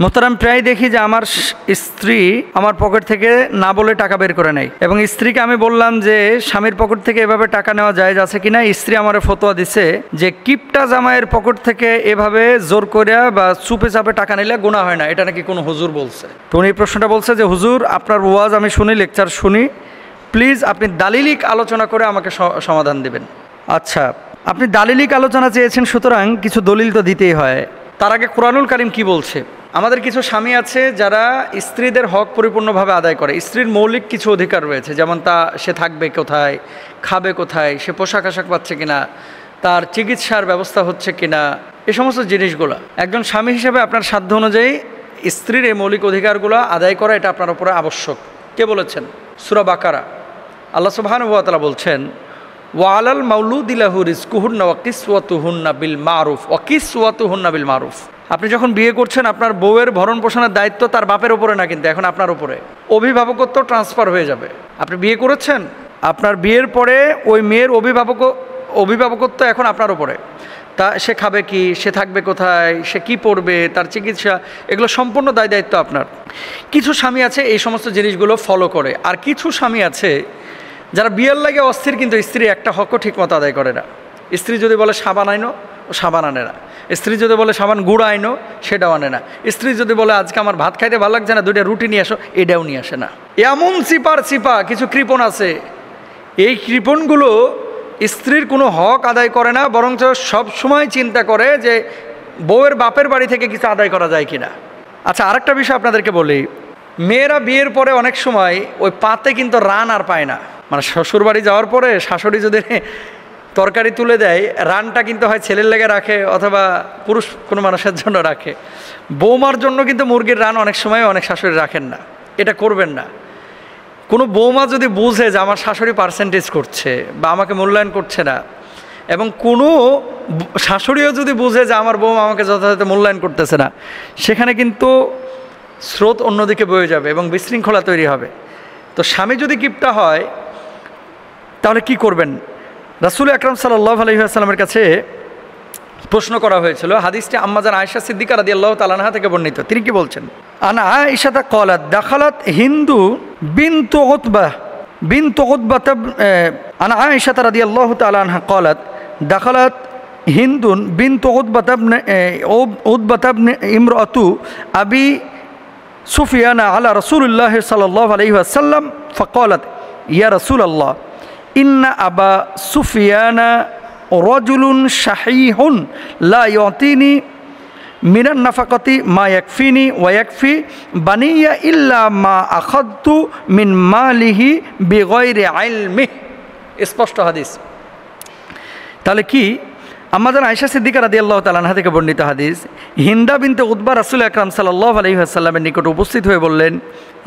মোহতারাম, প্রায় দেখি যে আমার স্ত্রী আমার পকেট থেকে না বলে টাকা বের করে নেয়, এবং স্ত্রীকে আমি বললাম যে স্বামীর পকেট থেকে এভাবে টাকা নেওয়া জায়েজ আছে কিনা। স্ত্রী আমার ফতোয়া দিছে যে কিপটা জামাইয়ের পকেট থেকে এভাবে জোর করে বা চুপে চাপে টাকা নিলে গুনাহ হয় না, এটা নাকি কোনো হুজুর বলছে। তো উনি প্রশ্নটা বলছে যে হুজুর, আপনার ওয়াজ আমি শুনি, লেকচার শুনি, প্লিজ আপনি দালিলিক আলোচনা করে আমাকে সমাধান দেবেন। আচ্ছা, আপনি দালিলিক আলোচনা চেয়েছেন, সুতরাং কিছু দলিল তো দিতেই হয়। তার আগে কোরআনুল কারীম কি বলছে? আমাদের কিছু স্বামী আছে যারা স্ত্রীদের হক পরিপূর্ণভাবে আদায় করে। স্ত্রীর মৌলিক কিছু অধিকার রয়েছে, যেমন সে থাকবে কোথায়, খাবে কোথায়, সে পোশাক আশাক পাচ্ছে কিনা, তার চিকিৎসার ব্যবস্থা হচ্ছে কিনা, এই সমস্ত জিনিসগুলো একজন স্বামী হিসেবে আপনার সাধ্য অনুযায়ী স্ত্রীর এই মৌলিক অধিকারগুলো আদায় করা এটা আপনার উপরে আবশ্যক। কে বলেছেন? সূরা বাকারা আল্লাহ সুবহানাহু ওয়া তাআলা বলছেন, ওয়ালাল মাউলুদি লাহু রিজকুহুন্না ওয়া কিসওয়াতুহুন্না বিল মারুফ ওয়া কিসওয়াতুহুন্না বিল মারুফ। আপনি যখন বিয়ে করছেন, আপনার বউয়ের ভরণ পোষণের দায়িত্ব তার বাপের উপরে না, কিন্তু এখন আপনার উপরে অভিভাবকত্ব ট্রান্সফার হয়ে যাবে। আপনি বিয়ে করেছেন, আপনার বিয়ের পরে ওই মেয়ের অভিভাবকত্ব এখন আপনার উপরে। তা সে খাবে কি, সে থাকবে কোথায়, সে কি পড়বে, তার চিকিৎসা, এগুলো সম্পূর্ণ দায়িত্ব আপনার। কিছু স্বামী আছে এই সমস্ত জিনিসগুলো ফলো করে, আর কিছু স্বামী আছে যারা বিয়ের লাগে অস্থির, কিন্তু স্ত্রী একটা হকও ঠিকমতো আদায় করে না। স্ত্রী যদি বলে সাবান আইনো, ও সাবান আনে না। স্ত্রী যদি বলে সাবান গুঁড়া আইনো, সেটাও আনে না। স্ত্রী যদি বলে আজকে আমার ভাত খাইতে ভালো লাগছে না, দুইটা রুটি নিয়ে আসো, এটাও নিয়ে আসে না। এমন চিপা কিছু কৃপণ আছে, এই কৃপণগুলো স্ত্রীর কোনো হক আদায় করে না, বরঞ্চ সবসময় চিন্তা করে যে বউয়ের বাপের বাড়ি থেকে কিছু আদায় করা যায় কিনা। আচ্ছা, আরেকটা বিষয় আপনাদেরকে বলি, মেয়েরা বিয়ের পরে অনেক সময় ওই পাতে কিন্তু রান আর পায় না। মানে শ্বশুর বাড়ি যাওয়ার পরে শাশুড়ি যদি তরকারি তুলে দেয়, রানটা কিন্তু হয় ছেলের লেগে রাখে অথবা পুরুষ কোনো মানুষের জন্য রাখে। বৌমার জন্য কিন্তু মুরগির রান অনেক সময় অনেক শাশুড়ি রাখেন না। এটা করবেন না। কোনো বৌমা যদি বুঝে যে আমার শাশুড়ি পার্সেন্টেজ করছে বা আমাকে মূল্যায়ন করছে না, এবং কোনো শাশুড়িও যদি বুঝে যে আমার বৌমা আমাকে যথাযথ মূল্যায়ন করতেছে না, সেখানে কিন্তু স্রোত অন্যদিকে বয়ে যাবে এবং বিশৃঙ্খলা তৈরি হবে। তো স্বামী যদি কিপটা হয় তাহলে কি করবেন? রাসূল আকরাম সাল্লাল্লাহু আলাইহি ওয়াসাল্লামের কাছে প্রশ্ন করা হয়েছিল। হাদিসটি আম্মাজান আয়েশা সিদ্দিকা রাদিয়াল্লাহু তাআলা আনহা থেকে বর্ণিত। তিনি কি বলছেন? আনা আয়েশা ক্বালাত দাখালাত হিন্দু বিনতু উতবা আনা আয়েশা রাদিয়াল্লাহু তাআলা আনহা ক্বালাত দাখালাত হিন্দুন বিনতু উতবা ইমরাতু আবি সুফিয়ান আলা রাসূলিল্লাহ সাল্লাল্লাহু আলাইহি ওয়াসাল্লাম ফাকালাত ইয়া রাসূলাল্লাহ ইন্না আবা সুফিয়ানা রাজুলুন শাহীহুন লা ইউতিনি মিনান নাফাকাতি মা ইয়াকফিনি ওয়া ইয়াকফি বানিয়া ইল্লা মা আখাযতু মিন মালিহি বিগাইরি ইলমিহি। স্পষ্ট হাদিস। তাহলে কি? আম্মাজান আয়েশা সিদ্দিকা রাদিয়াল্লাহু তাআলা আনহা থেকে বর্ণিত হাদিস, হিন্দা বিনতে উতবা রাসূল আকরাম সাল্লাল্লাহু আলাইহি ওয়াসাল্লামের নিকট উপস্থিত হয়ে বললেন,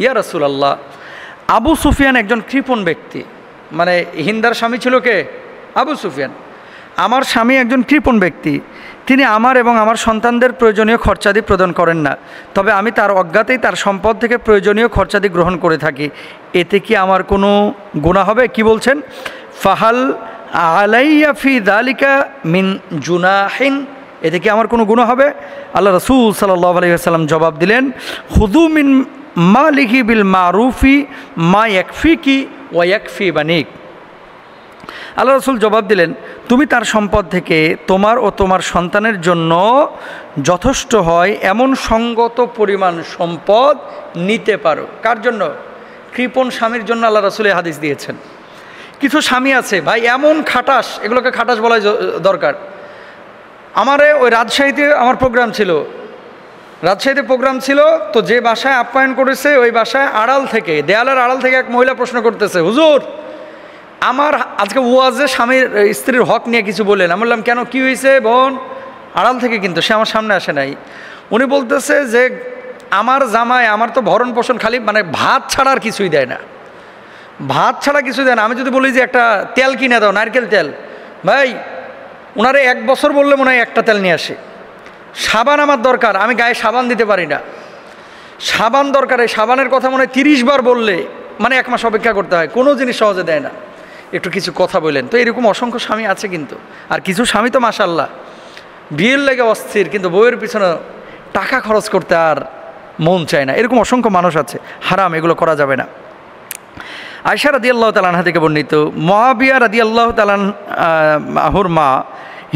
ইয়া রাসূলুল্লাহ, আবু সুফিয়ান একজন কৃপণ ব্যক্তি। মানে হিন্দার স্বামী ছিল কে? আবু সুফিয়ান। আমার স্বামী একজন কৃপণ ব্যক্তি, তিনি আমার এবং আমার সন্তানদের প্রয়োজনীয় খরচাদি প্রদান করেন না, তবে আমি তার অজ্ঞাতেই তার সম্পদ থেকে প্রয়োজনীয় খরচাদি গ্রহণ করে থাকি। এতে কি আমার কোনো গুনাহ হবে? কি বলছেন? ফাহাল আলাইয়া ফি যালিকা মিন জুনাহিন, এতে কি আমার কোনো গুনাহ হবে? আল্লাহ রাসূল সাল্লাল্লাহু আলাইহি ওয়াসাল্লাম জবাব দিলেন, খুযু মিন মালিহি বিল মারুফি মা ইয়াকফিকি ওয়া ইয়াকফি বানিক। আল্লাহ রাসূল জবাব দিলেন, তুমি তার সম্পদ থেকে তোমার ও তোমার সন্তানের জন্য যথেষ্ট হয় এমন সঙ্গত পরিমাণ সম্পদ নিতে পারো। কার জন্য? কৃপণ স্বামীর জন্য আল্লাহ রাসূল এই হাদিস দিয়েছেন। কিছু স্বামী আছে ভাই এমন খাটাস, এগুলোকে খাটাস বলাই দরকার। আমারে ওই রাজশাহীতে আমার প্রোগ্রাম ছিল, রাজশাহীতে প্রোগ্রাম ছিল, তো যে বাসায় আপ্যায়ন করেছে ওই বাসায় আড়াল থেকে, দেয়ালের আড়াল থেকে এক মহিলা প্রশ্ন করতেছে, হুজুর আমার আজকে ওয়াজে স্বামীর স্ত্রীর হক নিয়ে কিছু বললেন। আমি বললাম কেন, কি হয়েছে বোন? আড়াল থেকে, কিন্তু সে আমার সামনে আসে নাই। উনি বলতেছে যে আমার জামাই আমার তো ভরণ পোষণ খালি মানে ভাত ছাড়া আর কিছুই দেয় না, ভাত ছাড়া কিছু দেয় না। আমি যদি বলি যে একটা তেল কিনে দাও, নারকেল তেল, ভাই ওনারে 1 বছর বললে মনে হয় একটা তেল নিয়ে আসে। সাবান আমার দরকার, আমি গায়ে সাবান দিতে পারি না, সাবান দরকার, এই সাবানের কথা মনে হয় 30 বার বললে মানে 1 মাস অপেক্ষা করতে হয়, কোনো জিনিস সহজে দেয় না। একটু কিছু কথা বলেন। তো এরকম অসংখ্য স্বামী আছে কিন্তু। আর কিছু স্বামী তো মাশাআল্লাহ বিয়ের লেগে অস্থির, কিন্তু বউয়ের পিছনে টাকা খরচ করতে আর মন চায় না, এরকম অসংখ্য মানুষ আছে। হারাম, এগুলো করা যাবে না। আয়েশা রাদিয়াল্লাহু তাআলা আনহা থেকে বর্ণিত, মুআবিয়া রাদিয়াল্লাহু তাআলা আনহুর মা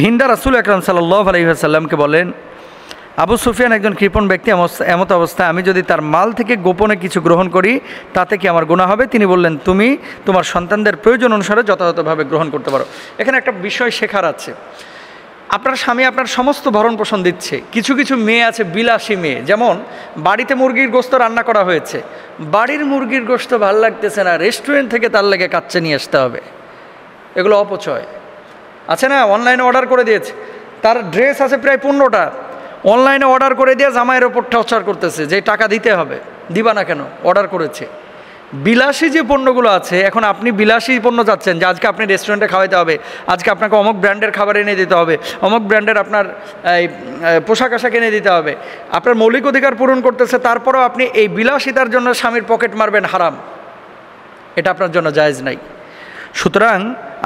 হিন্দা রাসূল আকরাম সাল্লাল্লাহু আলাইহি ওয়াসাল্লামকে বলেন, আবু সুফিয়ান একজন কৃপণ ব্যক্তি, এমত অবস্থায় আমি যদি তার মাল থেকে গোপনে কিছু গ্রহণ করি তাতে কি আমার গুনাহ হবে? তিনি বললেন, তুমি তোমার সন্তানদের প্রয়োজন অনুসারে যথাযথভাবে গ্রহণ করতে পারো। এখানে একটা বিষয় শেখার আছে। আপনার স্বামী আপনার সমস্ত ভরণ পোষণ দিচ্ছে। কিছু কিছু মেয়ে আছে বিলাসী মেয়ে, যেমন বাড়িতে মুরগির গোশত রান্না করা হয়েছে, বাড়ির মুরগির গোশত ভালো লাগতেছে না, রেস্টুরেন্ট থেকে তার লেগে কাচ্চে নিয়ে আসতে হবে। এগুলো অপচয় আছে না? অনলাইনে অর্ডার করে দিয়েছে, তার ড্রেস আছে প্রায় 15টা, অনলাইনে অর্ডার করে দিয়ে জামাইয়ের ওপর টর্চার করতেছে যে টাকা দিতে হবে। দিবা না কেন? অর্ডার করেছে। বিলাসী যে পণ্যগুলো আছে, এখন আপনি বিলাসী পণ্য চাচ্ছেন যে আজকে আপনি রেস্টুরেন্টে খাওয়াইতে হবে, আজকে আপনাকে অমুক ব্র্যান্ডের খাবার এনে দিতে হবে, অমুক ব্র্যান্ডের আপনার এই পোশাক আশাক এনে দিতে হবে, আপনার মৌলিক অধিকার পূরণ করতেছে, তারপরেও আপনি এই বিলাসিতার জন্য স্বামীর পকেট মারবেন, হারাম। এটা আপনার জন্য জায়েজ নাই। সুতরাং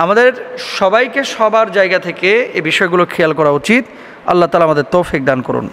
আমাদের সবাইকে সবার জায়গা থেকে এই বিষয়গুলো খেয়াল করা উচিত। আল্লাহ তাআলা আমাদের তৌফিক দান করুন।